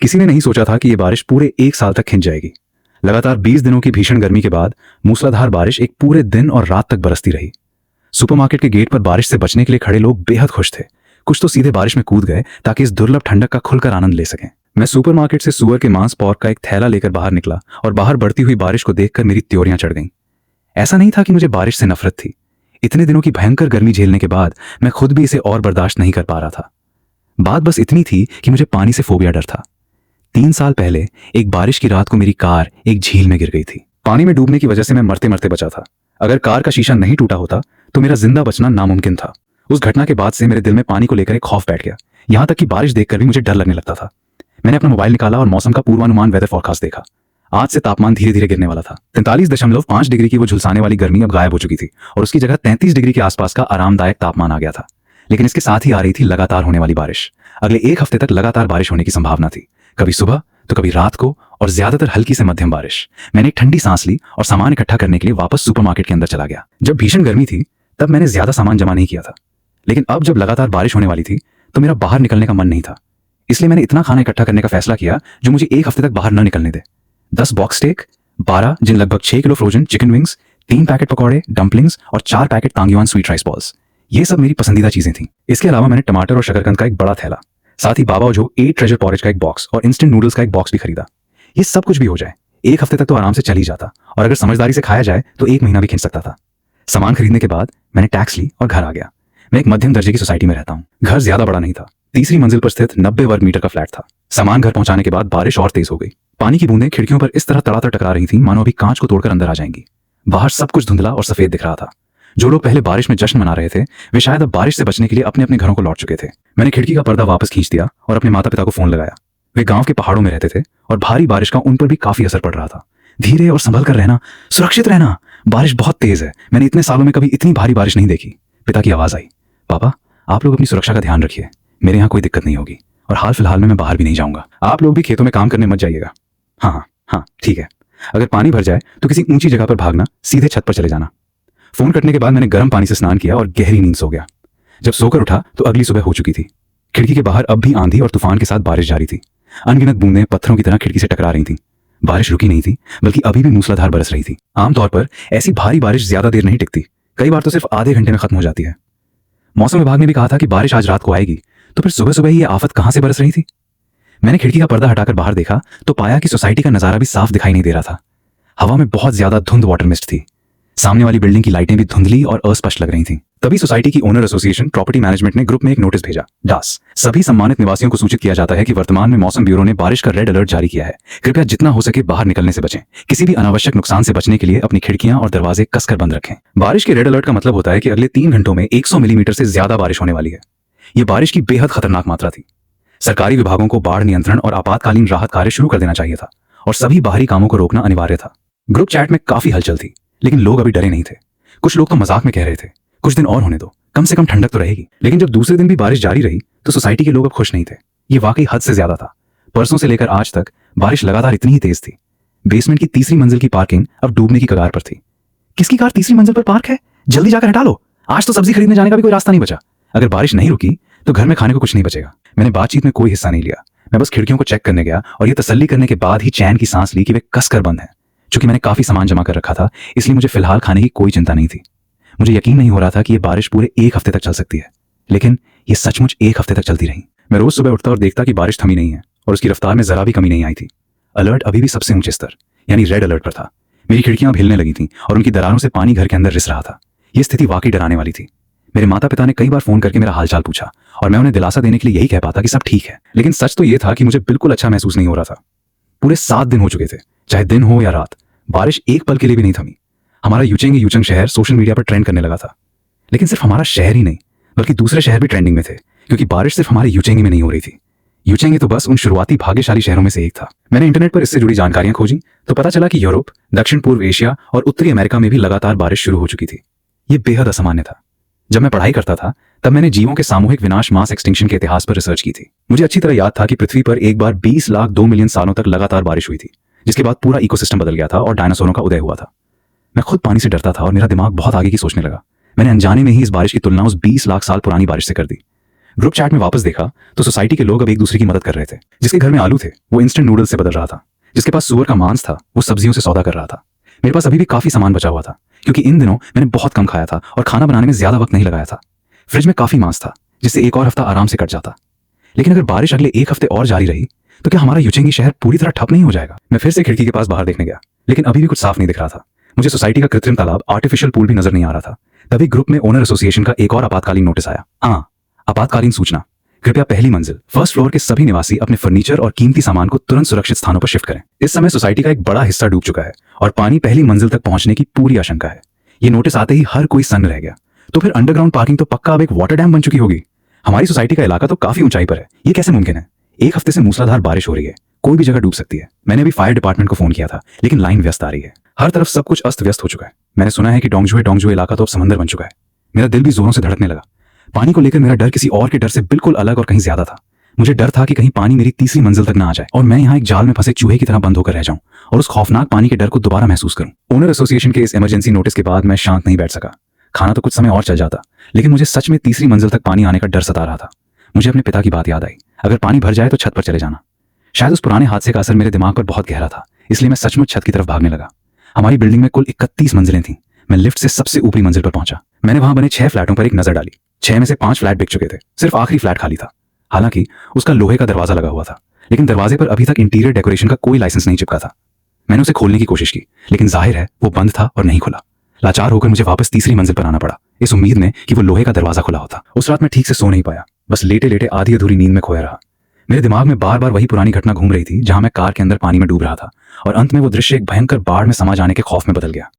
किसी ने नहीं सोचा था कि ये बारिश पूरे 1 साल तक खिंच जाएगी। लगातार 20 दिनों की भीषण गर्मी के बाद मूसलाधार बारिश एक पूरे दिन और रात तक बरसती रही। सुपरमार्केट के गेट पर बारिश से बचने के लिए खड़े लोग बेहद खुश थे। कुछ तो सीधे बारिश में कूद गए ताकि इस दुर्लभ ठंडक का खुलकर आनंद ले सकें। मैं सुपरमार्केट से सुअर के मांस पॉर्क का एक थैला लेकर बाहर निकला और बाहर बढ़ती हुई बारिश को देखकर मेरी त्योरियां चढ़ गईं। ऐसा नहीं था कि मुझे बारिश से नफरत थी। इतने दिनों की भयंकर गर्मी झेलने के बाद मैं खुद भी इसे और बर्दाश्त नहीं कर पा रहा था। बात बस इतनी थी कि मुझे पानी से फोबिया डर था। 3 साल पहले एक बारिश की रात को मेरी कार एक झील में गिर गई थी। पानी में डूबने की वजह से मैं मरते मरते बचा था। अगर कार का शीशा नहीं टूटा होता तो मेरा जिंदा बचना नामुमकिन था। उस घटना के बाद से मेरे दिल में पानी को लेकर एक खौफ बैठ गया। यहां तक कि बारिश देखकर भी मुझे डर लगने लगता था। मैंने अपना मोबाइल निकाला और मौसम का पूर्वानुमान वेदर फोरकास्ट देखा। आज से तापमान धीरे धीरे गिरने वाला था। 43.5 डिग्री की वो झुलसाने वाली गर्मी अब गायब हो चुकी थी और उसकी जगह 33 डिग्री के आसपास का आरामदायक तापमान आ गया था। लेकिन इसके साथ ही आ रही थी लगातार होने वाली बारिश। अगले 1 हफ्ते तक लगातार बारिश होने की संभावना थी, कभी सुबह तो कभी रात को, और ज्यादातर हल्की से मध्यम बारिश। मैंने एक ठंडी सांस ली और सामान इकट्ठा करने के लिए वापस सुपरमार्केट के अंदर चला गया। जब भीषण गर्मी थी तब मैंने ज्यादा सामान जमा नहीं किया था, लेकिन अब जब लगातार बारिश होने वाली थी तो मेरा बाहर निकलने का मन नहीं था। इसलिए मैंने इतना खाना इकट्ठा करने का फैसला किया जो मुझे 1 हफ्ते तक बाहर न निकलने दे। 10 बॉक्स स्टेक, 12 जिन लगभग 6 kilo frozen chicken wings, 3 packet पकौड़े, डम्पलिंग्स और 4 पैकेट तांगयुआन स्वीट राइस बॉल्स। ये सब मेरी पसंदीदा चीजें थीं। इसके अलावा मैंने टमाटर और शकरकंद का एक बड़ा थैला, साथ ही बाबा जो 8 ट्रेजर पॉरेज का एक बॉक्स और इंस्टेंट नूडल्स का एक बॉक्स भी खरीदा। ये सब कुछ भी हो जाए 1 हफ्ते तक तो आराम से चल ही जाता, और अगर समझदारी से खाया जाए तो 1 महीना भी खिंच सकता था। सामान खरीदने के बाद मैंने टैक्स ली और घर आ गया। मैं एक मध्यम दर्जे की सोसाइटी में रहता हूँ। घर ज्यादा बड़ा नहीं था। 3री मंजिल पर स्थित 90 वर्ग मीटर का फ्लैट था। सामान घर पहुंचाने के बाद बारिश और तेज हो गई। पानी की बूंदें खिड़कियों पर इस तरह तड़ातड़ टकरा रही थीं मानो अभी कांच को तोड़कर अंदर आ जाएंगी। बाहर सब कुछ धुंधला और सफेद दिख रहा था। जो लोग पहले बारिश में जश्न मना रहे थे वे शायद अब बारिश से बचने के लिए अपने अपने घरों को लौट चुके थे। मैंने खिड़की का पर्दा वापस खींच दिया और अपने माता पिता को फोन लगाया। वे गांव के पहाड़ों में रहते थे और भारी बारिश का उन पर भी काफी असर पड़ रहा था। धीरे और संभल कर रहना, सुरक्षित रहना, बारिश बहुत तेज है। मैंने इतने सालों में कभी इतनी भारी बारिश नहीं देखी। पिता की आवाज आई, पापा आप लोग अपनी सुरक्षा का ध्यान रखिए। मेरे यहाँ कोई दिक्कत नहीं होगी और हाल फिलहाल में मैं बाहर भी नहीं जाऊंगा। आप लोग भी खेतों में काम करने मत जाइएगा। हाँ ठीक है। अगर पानी भर जाए तो किसी ऊंची जगह पर भागना, सीधे छत पर चले जाना। फोन कटने के बाद मैंने गर्म पानी से स्नान किया और गहरी नींद सो गया। जब सोकर उठा तो अगली सुबह हो चुकी थी। खिड़की के बाहर अब भी आंधी और तूफान के साथ बारिश जारी थी। अनगिनत बूंदें पत्थरों की तरह खिड़की से टकरा रही थीं। बारिश रुकी नहीं थी, बल्कि अभी भी मूसलाधार बरस रही थी। आमतौर पर ऐसी भारी बारिश ज्यादा देर नहीं टिकती, कई बार तो सिर्फ आधे घंटे में खत्म हो जाती है। मौसम विभाग ने भी कहा था कि बारिश आज रात को आएगी, तो फिर सुबह सुबह ही ये आफत कहां से बरस रही थी। मैंने खिड़की का पर्दा हटाकर बाहर देखा तो पाया कि सोसाइटी का नजारा भी साफ दिखाई नहीं दे रहा था। हवा में बहुत ज्यादा धुंध वाटर मिस्ट थी। सामने वाली बिल्डिंग की लाइटें भी धुंधली और अस्पष्ट लग रही थीं। तभी सोसाइटी की ओनर एसोसिएशन प्रॉपर्टी मैनेजमेंट ने ग्रुप में एक नोटिस भेजा। डास, सभी सम्मानित निवासियों को सूचित किया जाता है कि वर्तमान में मौसम ब्यूरो ने बारिश का रेड अलर्ट जारी किया है। कृपया जितना हो सके बाहर निकलने से बचें। किसी भी अनावश्यक नुकसान से बचने के लिए अपनी खिड़कियां और दरवाजे कसकर बंद रखें। बारिश के रेड अलर्ट का मतलब होता है कि अगले 3 घंटों में 100 मिलीमीटर से ज्यादा बारिश होने वाली है। यह बारिश की बेहद खतरनाक मात्रा थी। सरकारी विभागों को बाढ़ नियंत्रण और आपातकालीन राहत कार्य शुरू कर देना चाहिए था और सभी बाहरी कामों को रोकना अनिवार्य था। ग्रुप चैट में काफी हलचल थी, लेकिन लोग अभी डरे नहीं थे। कुछ लोग तो मजाक में कह रहे थे, कुछ दिन और होने दो, कम से कम ठंडक तो रहेगी। लेकिन जब दूसरे दिन भी बारिश जारी रही तो सोसाइटी के लोग अब खुश नहीं थे। ये वाकई हद से ज्यादा था। परसों से लेकर आज तक बारिश लगातार इतनी ही तेज थी। बेसमेंट की 3री मंजिल की पार्किंग अब डूबने की कगार पर थी। किसकी कार 3री मंजिल पर पार्क है? जल्दी जाकर हटा लो। आज तो सब्जी खरीदने जाने का भी कोई रास्ता नहीं बचा। अगर बारिश नहीं रुकी तो घर में खाने को कुछ नहीं बचेगा। मैंने बातचीत में कोई हिस्सा नहीं लिया। मैं बस खिड़कियों को चेक करने गया और ये तसल्ली करने के बाद ही चैन की सांस ली कि वे कसकर बंद हैं। चूंकि मैंने काफी सामान जमा कर रखा था, इसलिए मुझे फिलहाल खाने की कोई चिंता नहीं थी। मुझे यकीन नहीं हो रहा था कि यह बारिश पूरे 1 हफ्ते तक चल सकती है, लेकिन यह सचमुच 1 हफ्ते तक चलती रही। मैं रोज सुबह उठता और देखता कि बारिश थमी नहीं है और उसकी रफ्तार में जरा भी कमी नहीं आई थी। अलर्ट अभी भी सबसे ऊंचे स्तर यानी रेड अलर्ट पर था। मेरी खिड़कियां हिलने लगी थीं और उनकी दरारों से पानी घर के अंदर रिस रहा था। यह स्थिति वाकई डराने वाली थी। मेरे माता पिता ने कई बार फोन करके मेरा हालचाल पूछा और मैं उन्हें दिलासा देने के लिए यही कह पाता कि सब ठीक है, लेकिन सच तो यह था कि मुझे बिल्कुल अच्छा महसूस नहीं हो रहा था। पूरे 7 दिन हो चुके थे, चाहे दिन हो या रात, बारिश एक पल के लिए भी नहीं थमी। हमारा यूचेंग शहर सोशल मीडिया पर ट्रेंड करने लगा था। लेकिन सिर्फ हमारा शहर ही नहीं, बल्कि दूसरे शहर भी ट्रेंडिंग में थे, क्योंकि बारिश सिर्फ हमारे यूचेंगी में नहीं हो रही थी। यूचेंगी तो बस उन शुरुआती भाग्यशाली शहरों में से एक था। मैंने इंटरनेट पर इससे जुड़ी जानकारियां खोजी तो पता चला कि यूरोप, दक्षिण पूर्व एशिया और उत्तरी अमेरिका में भी लगातार बारिश शुरू हो चुकी थी। ये बेहद असामान्य था। जब मैं पढ़ाई करता था तब मैंने जीवों के सामूहिक विनाश, मास एक्सटिंक्शन के इतिहास पर रिसर्च की थी। मुझे अच्छी तरह याद था कि पृथ्वी पर एक बार 20 लाख 2 मिलियन सालों तक लगातार बारिश हुई थी, जिसके बाद पूरा इकोसिस्टम बदल गया था और डायनासोरों का उदय हुआ था। मैं खुद पानी से डरता था और मेरा दिमाग बहुत आगे की सोचने लगा। मैंने अनजाने में ही इस बारिश की तुलना उस 20 लाख साल पुरानी बारिश से कर दी। ग्रुप चैट में वापस देखा तो सोसाइटी के लोग अब एक दूसरे की मदद कर रहे थे। जिसके घर में आलू थे वो इंस्टेंट नूडल्स से बदल रहा था, जिसके पास सुअर का मांस था वो सब्जियों से सौदा कर रहा था। मेरे पास अभी भी काफी सामान बचा हुआ था क्योंकि इन दिनों मैंने बहुत कम खाया था और खाना बनाने में ज्यादा वक्त नहीं लगाया था। फ्रिज में काफी मांस था जिससे एक और हफ्ता आराम से कट जाता। लेकिन अगर बारिश अगले एक हफ्ते और जारी रही तो क्या हमारा युचेंगी शहर पूरी तरह ठप नहीं हो जाएगा? मैं फिर से खिड़की के पास बाहर देखने गया, लेकिन अभी भी कुछ साफ नहीं दिख रहा था। मुझे सोसाइटी का कृत्रिम तालाब, आर्टिफिशियल पूल भी नजर नहीं आ रहा था। तभी ग्रुप में ओनर एसोसिएशन का एक और आपातकालीन नोटिस आया। आपातकालीन सूचना, कृपया पहली मंजिल फर्स्ट फ्लोर के सभी निवासी अपने फर्नीचर और कीमती सामान को तुरंत सुरक्षित स्थानों पर शिफ्ट करें। इस समय सोसाइटी का एक बड़ा हिस्सा डूब चुका है और पानी पहली मंजिल तक पहुंचने की पूरी आशंका है। ये नोटिस आते ही हर कोई सन्न रह गया। तो फिर अंडरग्राउंड पार्किंग तो पक्का अब एक वाटर डैम बन चुकी होगी। हमारी सोसाइटी का इलाका तो काफी ऊंचाई पर है, ये कैसे मुमकिन है? एक हफ्ते से मूसलाधार बारिश हो रही है, कोई भी जगह डूब सकती है। मैंने अभी फायर डिपार्टमेंट को फोन किया था, लेकिन लाइन व्यस्त आ रही है। हर तरफ सब कुछ अस्त व्यस्त हो चुका है। मैंने सुना है कि डोंगजुए इलाका तो अब समंदर बन चुका है। मेरा दिल भी जोरों से धड़कने लगा। पानी को लेकर मेरा डर किसी और के डर से बिल्कुल अलग और कहीं ज्यादा था। मुझे डर था कि कहीं पानी मेरी तीसरी मंजिल तक ना आ जाए और मैं यहाँ एक जाल में फंसे चूहे की तरह बंद होकर रह जाऊं और उस खौफनाक पानी के डर को दोबारा महसूस करूं। ओनर एसोसिएशन के इस इमरजेंसी नोटिस के बाद मैं शांत नहीं बैठ सका। खाना तो कुछ समय और चल जाता, लेकिन मुझे सच में तीसरी मंजिल तक पानी आने का डर सता रहा था। मुझे अपने पिता की बात याद आई, अगर पानी भर जाए तो छत पर चले जाना। शायद उस पुराने हादसे का असर मेरे दिमाग पर बहुत गहरा था, इसलिए मैं सचमुच छत की तरफ भागने लगा। हमारी बिल्डिंग में कुल 31 मंजिलें थीं। मैं लिफ्ट से सबसे ऊपरी मंजिल पर पहुंचा। मैंने वहां बने 6 फ्लैटों पर एक नजर डाली। 6 में से 5 फ्लैट बिक चुके थे, सिर्फ आखिरी फ्लैट खाली था। हालांकि उसका लोहे का दरवाजा लगा हुआ था, लेकिन दरवाजे पर अभी तक इंटीरियर डेकोरेशन का कोई लाइसेंस नहीं चिपका था। मैंने उसे खोलने की कोशिश की, लेकिन जाहिर है वो बंद था और नहीं खुला। लाचार होकर मुझे वापस तीसरी मंजिल पर आना पड़ा, इस उम्मीद में कि वो लोहे का दरवाजा खुला होता। उस रात मैं ठीक से सो नहीं पाया, बस लेटे लेटे आधी अधूरी नींद में खोया रहा। मेरे दिमाग में बार बार वही पुरानी घटना घूम रही थी, जहां मैं कार के अंदर पानी में डूब रहा था और अंत में वो दृश्य एक भयंकर बाढ़ में समा जाने के खौफ में बदल गया।